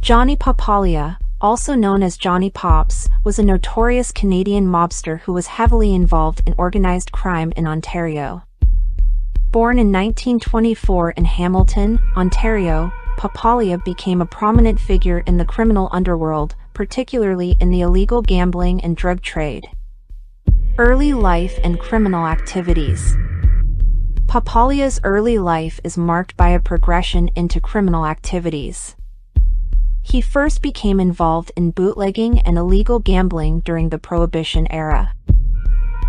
Johnny Papalia, also known as Johnny Pops, was a notorious Canadian mobster who was heavily involved in organized crime in Ontario. Born in 1924 in Hamilton, Ontario, Papalia became a prominent figure in the criminal underworld, particularly in the illegal gambling and drug trade. Early life and criminal activities. Papalia's early life is marked by a progression into criminal activities. He first became involved in bootlegging and illegal gambling during the Prohibition era.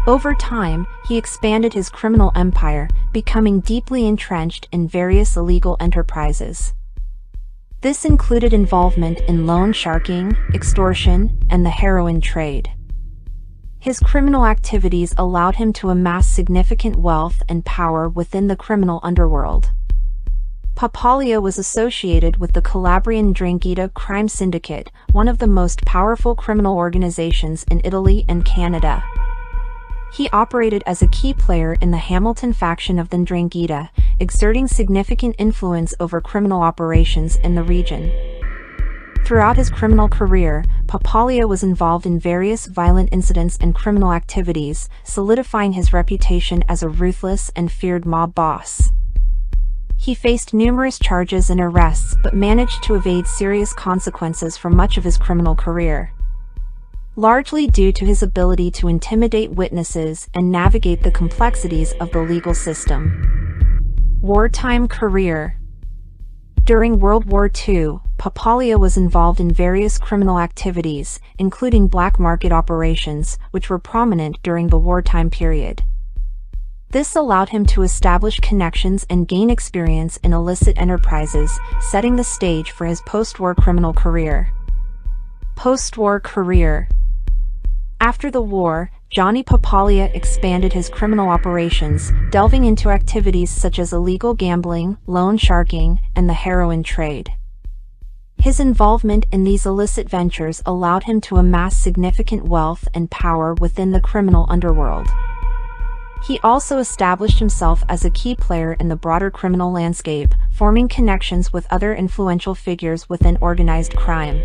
Over time, he expanded his criminal empire, becoming deeply entrenched in various illegal enterprises. This included involvement in loan sharking, extortion, and the heroin trade. His criminal activities allowed him to amass significant wealth and power within the criminal underworld. Papalia was associated with the Calabrian 'Ndrangheta crime syndicate, one of the most powerful criminal organizations in Italy and Canada. He operated as a key player in the Hamilton faction of the 'Ndrangheta, exerting significant influence over criminal operations in the region. Throughout his criminal career, Papalia was involved in various violent incidents and criminal activities, solidifying his reputation as a ruthless and feared mob boss. He faced numerous charges and arrests but managed to evade serious consequences for much of his criminal career, largely due to his ability to intimidate witnesses and navigate the complexities of the legal system. Wartime career. During World War II, Papalia was involved in various criminal activities, including black market operations, which were prominent during the wartime period. This allowed him to establish connections and gain experience in illicit enterprises, setting the stage for his post-war criminal career. Post-war career. After the war, Johnny Papalia expanded his criminal operations, delving into activities such as illegal gambling, loan sharking, and the heroin trade. His involvement in these illicit ventures allowed him to amass significant wealth and power within the criminal underworld. He also established himself as a key player in the broader criminal landscape, forming connections with other influential figures within organized crime.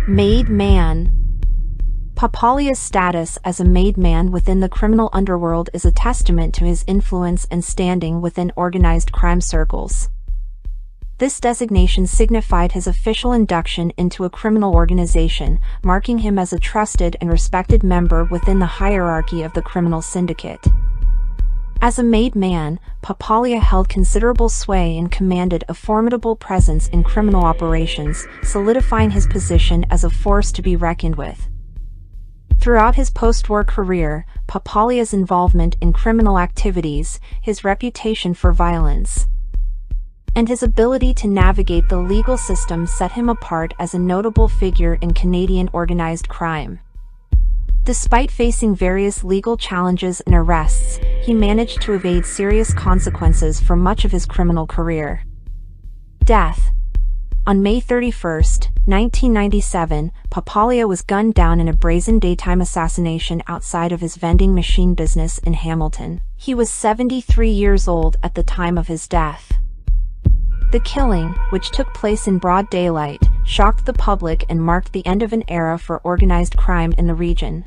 Made man. Papalia's status as a made man within the criminal underworld is a testament to his influence and standing within organized crime circles. This designation signified his official induction into a criminal organization, marking him as a trusted and respected member within the hierarchy of the criminal syndicate. As a made man, Papalia held considerable sway and commanded a formidable presence in criminal operations, solidifying his position as a force to be reckoned with. Throughout his post-war career, Papalia's involvement in criminal activities, his reputation for violence, and his ability to navigate the legal system set him apart as a notable figure in Canadian organized crime. Despite facing various legal challenges and arrests, he managed to evade serious consequences for much of his criminal career. Death. On May 31, 1997, Papalia was gunned down in a brazen daytime assassination outside of his vending machine business in Hamilton. He was 73 years old at the time of his death. The killing, which took place in broad daylight, shocked the public and marked the end of an era for organized crime in the region.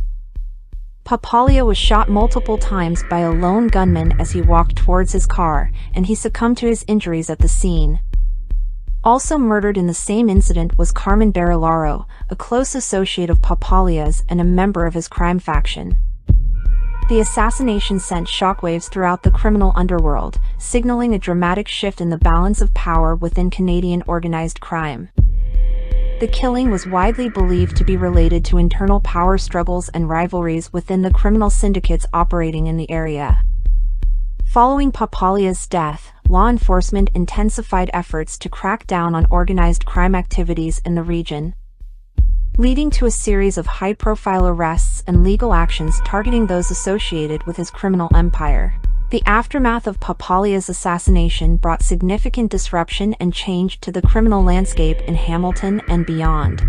Papalia was shot multiple times by a lone gunman as he walked towards his car, and he succumbed to his injuries at the scene. Also murdered in the same incident was Carmen Barilaro, a close associate of Papalia's and a member of his crime faction. The assassination sent shockwaves throughout the criminal underworld, signaling a dramatic shift in the balance of power within Canadian organized crime. The killing was widely believed to be related to internal power struggles and rivalries within the criminal syndicates operating in the area. Following Papalia's death, law enforcement intensified efforts to crack down on organized crime activities in the region, leading to a series of high-profile arrests and legal actions targeting those associated with his criminal empire. The aftermath of Papalia's assassination brought significant disruption and change to the criminal landscape in Hamilton and beyond.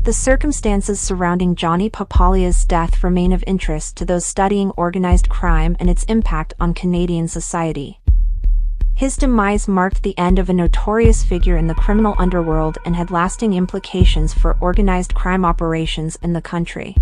The circumstances surrounding Johnny Papalia's death remain of interest to those studying organized crime and its impact on Canadian society. His demise marked the end of a notorious figure in the criminal underworld and had lasting implications for organized crime operations in the country.